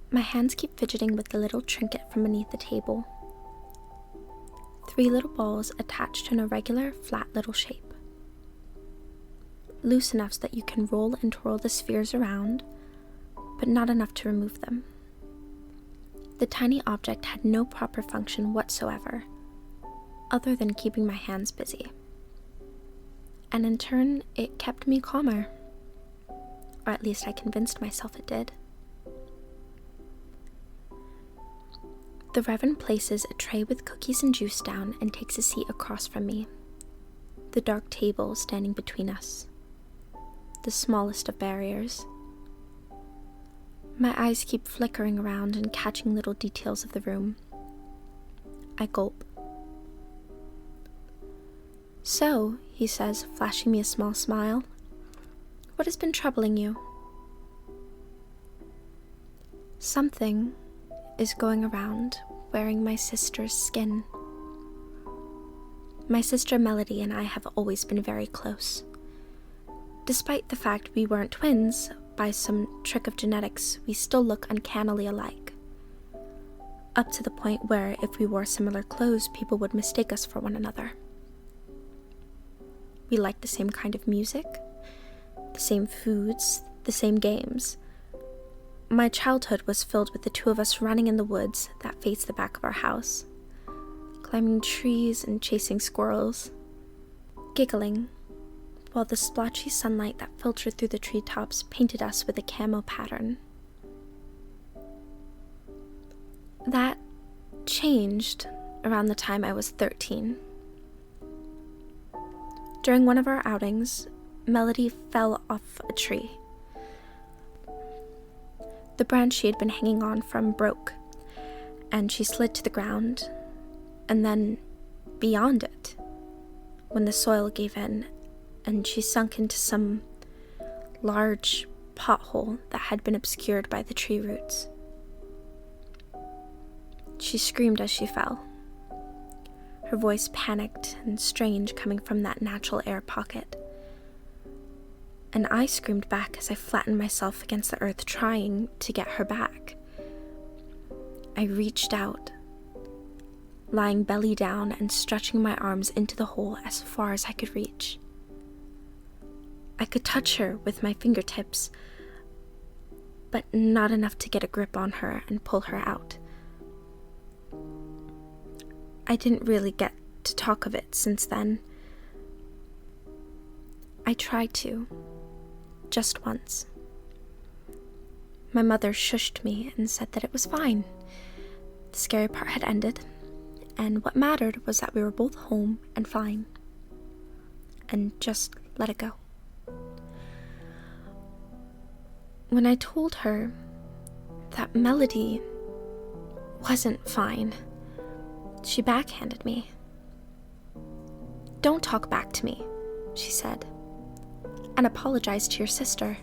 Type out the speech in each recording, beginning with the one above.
My hands keep fidgeting with the little trinket from beneath the table. 3 little balls attached to an irregular, flat little shape. Loose enough so that you can roll and twirl the spheres around, but not enough to remove them. The tiny object had no proper function whatsoever, other than keeping my hands busy. And in turn, it kept me calmer. Or at least I convinced myself it did. The Reverend places a tray with cookies and juice down and takes a seat across from me, the dark table standing between us, the smallest of barriers. My eyes keep flickering around and catching little details of the room. I gulp. "So," he says, flashing me a small smile, "what has been troubling you?" "Something is going around wearing my sister's skin. My sister Melody and I have always been very close. Despite the fact we weren't twins, by some trick of genetics, we still look uncannily alike. Up to the point where if we wore similar clothes, people would mistake us for one another. We like the same kind of music, the same foods, the same games. My childhood was filled with the 2 of us running in the woods that face the back of our house, climbing trees and chasing squirrels, giggling, while the splotchy sunlight that filtered through the treetops painted us with a camo pattern. That changed around the time I was 13. During one of our outings, Melody fell off a tree. The branch she had been hanging on from broke, and she slid to the ground, and then beyond it, when the soil gave in, and she sunk into some large pothole that had been obscured by the tree roots. She screamed as she fell, her voice panicked and strange coming from that natural air pocket. And I screamed back as I flattened myself against the earth trying to get her back. I reached out, lying belly down and stretching my arms into the hole as far as I could reach. I could touch her with my fingertips, but not enough to get a grip on her and pull her out. I didn't really get to talk of it since then. I tried to, just once. My mother shushed me and said that it was fine. The scary part had ended, and what mattered was that we were both home and fine. And just let it go. When I told her that Melody wasn't fine, she backhanded me. "Don't talk back to me," she said, "and apologize to your sister."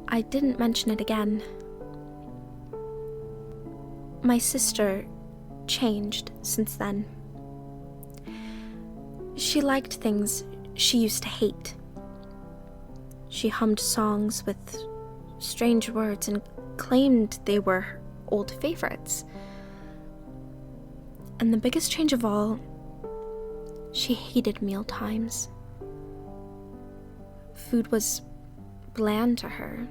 I didn't mention it again. My sister changed since then. She liked things she used to hate. She hummed songs with strange words and claimed they were her old favorites. And the biggest change of all, she hated meal times. Food was bland to her,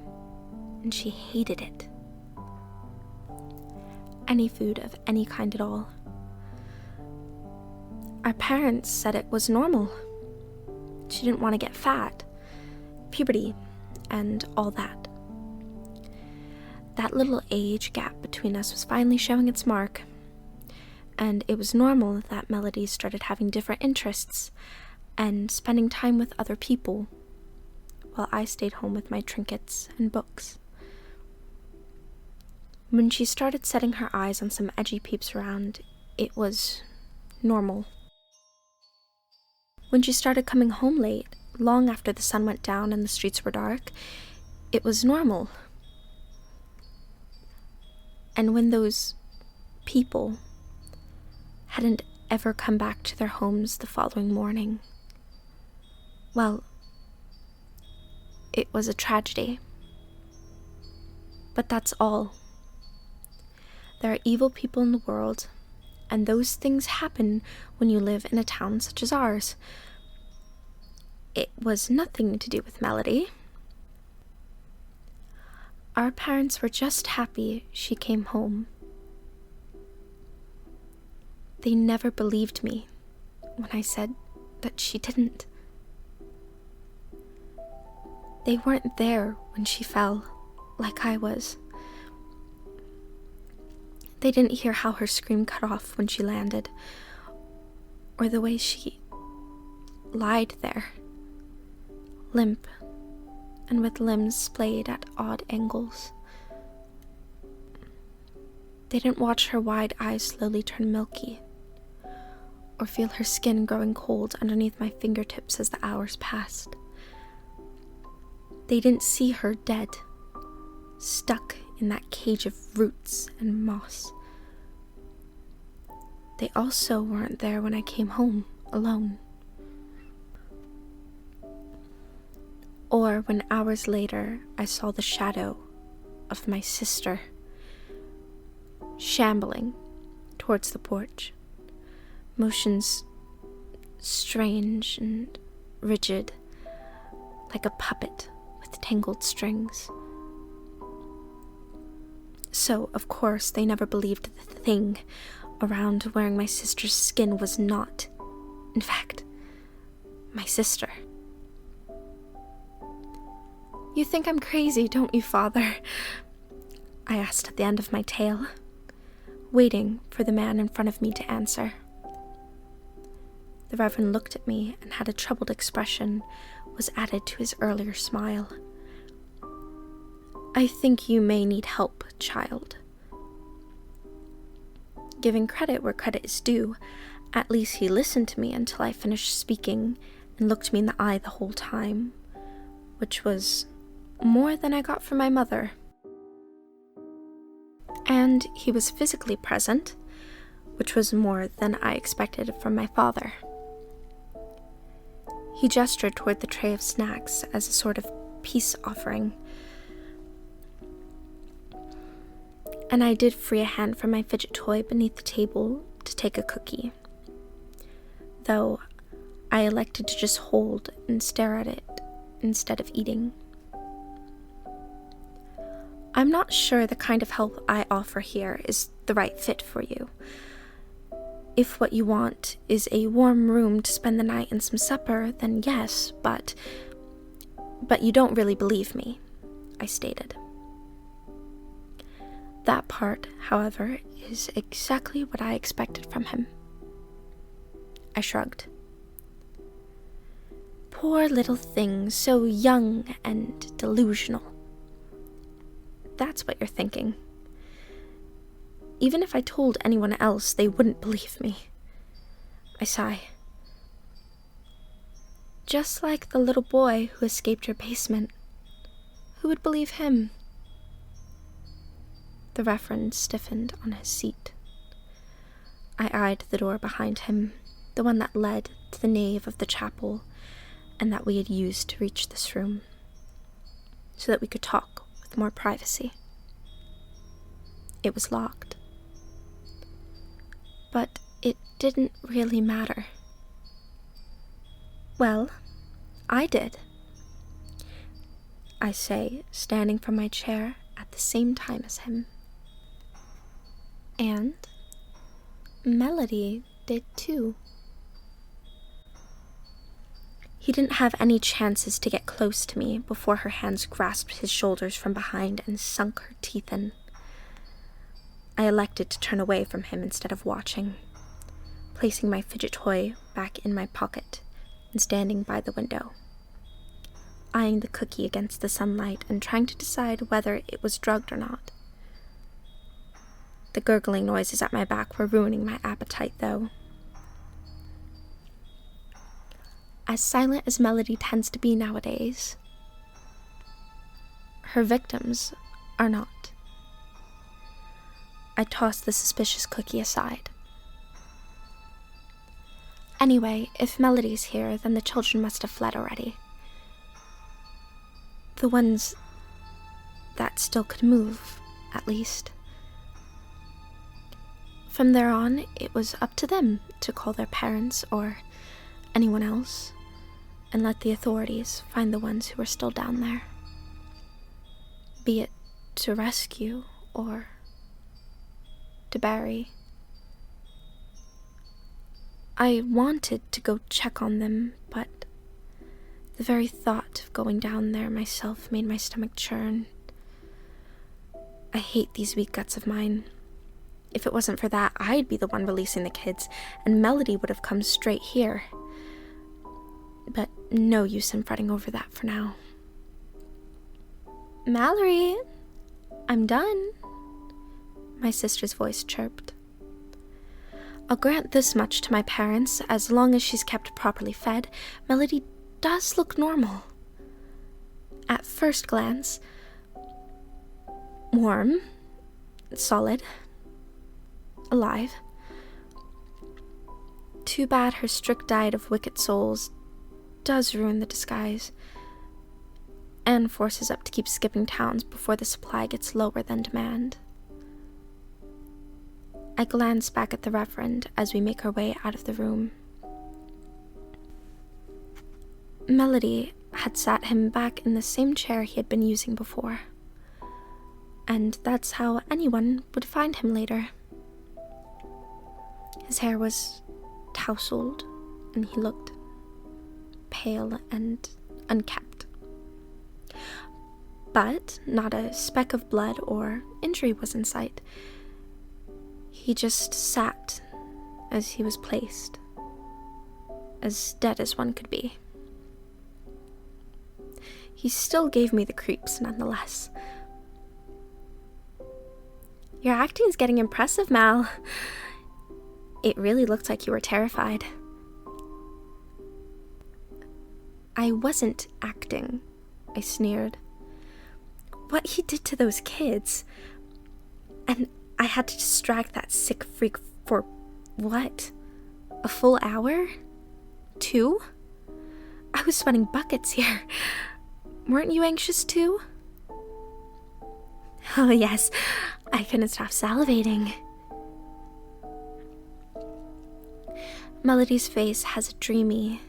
and she hated it. Any food of any kind at all. Our parents said it was normal. She didn't want to get fat, puberty, and all that. That little age gap between us was finally showing its mark, and it was normal that Melody started having different interests and spending time with other people, while I stayed home with my trinkets and books. When she started setting her eyes on some edgy peeps around, it was normal. When she started coming home late, long after the sun went down and the streets were dark, it was normal. And when those people hadn't ever come back to their homes the following morning, well, it was a tragedy. But that's all. There are evil people in the world, and those things happen when you live in a town such as ours. It was nothing to do with Melody. Our parents were just happy she came home. They never believed me when I said that she didn't. They weren't there when she fell, like I was. They didn't hear how her scream cut off when she landed, or the way she lied there, limp and with limbs splayed at odd angles. They didn't watch her wide eyes slowly turn milky, or feel her skin growing cold underneath my fingertips as the hours passed. They didn't see her dead, stuck in that cage of roots and moss. They also weren't there when I came home alone. Or when hours later I saw the shadow of my sister shambling towards the porch, motions strange and rigid, like a puppet with tangled strings. So, of course, they never believed the thing around wearing my sister's skin was not, in fact, my sister. You think I'm crazy, don't you, Father? I asked at the end of my tale, waiting for the man in front of me to answer. The Reverend looked at me and had a troubled expression was added to his earlier smile. I think you may need help, child. Giving credit where credit is due, at least he listened to me until I finished speaking and looked me in the eye the whole time, which was more than I got from my mother. And he was physically present, which was more than I expected from my father. He gestured toward the tray of snacks as a sort of peace offering, and I did free a hand from my fidget toy beneath the table to take a cookie, though I elected to just hold and stare at it instead of eating. I'm not sure the kind of help I offer here is the right fit for you. If what you want is a warm room to spend the night and some supper, then yes, but you don't really believe me, I stated. That part, however, is exactly what I expected from him. I shrugged. Poor little thing, so young and delusional. That's what you're thinking. Even if I told anyone else, they wouldn't believe me. I sigh. Just like the little boy who escaped your basement. Who would believe him? The Reverend stiffened on his seat. I eyed the door behind him, the one that led to the nave of the chapel, and that we had used to reach this room, so that we could talk with more privacy. It was locked. But it didn't really matter. Well, I did. I say, standing from my chair at the same time as him. And Melody did too. He didn't have any chances to get close to me before her hands grasped his shoulders from behind and sunk her teeth in. I elected to turn away from him instead of watching, placing my fidget toy back in my pocket and standing by the window, eyeing the cookie against the sunlight and trying to decide whether it was drugged or not. The gurgling noises at my back were ruining my appetite, though. As silent as Melody tends to be nowadays, her victims are not. I tossed the suspicious cookie aside. Anyway, if Melody's here, then the children must have fled already. The ones that still could move, at least. From there on, it was up to them to call their parents or anyone else and let the authorities find the ones who were still down there. Be it to rescue or to bury. I wanted to go check on them, but the very thought of going down there myself made my stomach churn. I hate these weak guts of mine. If it wasn't for that, I'd be the one releasing the kids, and Melody would have come straight here. But no use in fretting over that for now. "Mallory, I'm done," my sister's voice chirped. I'll grant this much to my parents: as long as she's kept properly fed, Melody does look normal. At first glance, warm, solid, alive. Too bad her strict diet of wicked souls does ruin the disguise, and forces up to keep skipping towns before the supply gets lower than demand. I glance back at the Reverend as we make our way out of the room. Melody had sat him back in the same chair he had been using before, and that's how anyone would find him later. His hair was tousled, and he looked pale and unkempt. But not a speck of blood or injury was in sight. He just sat as he was placed, as dead as one could be. He still gave me the creeps nonetheless. "Your acting's getting impressive, Mal. It really looked like you were terrified." "I wasn't acting," I sneered. "What he did to those kids, and I had to distract that sick freak for, what, a full hour? 2? I was sweating buckets here. Weren't you anxious too?" "Oh yes, I couldn't stop salivating." Melody's face has a dreamy,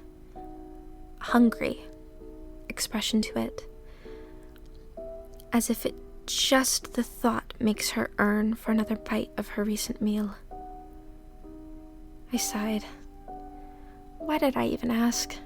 hungry expression to it, as if just the thought makes her yearn for another bite of her recent meal. I sighed. Why did I even ask?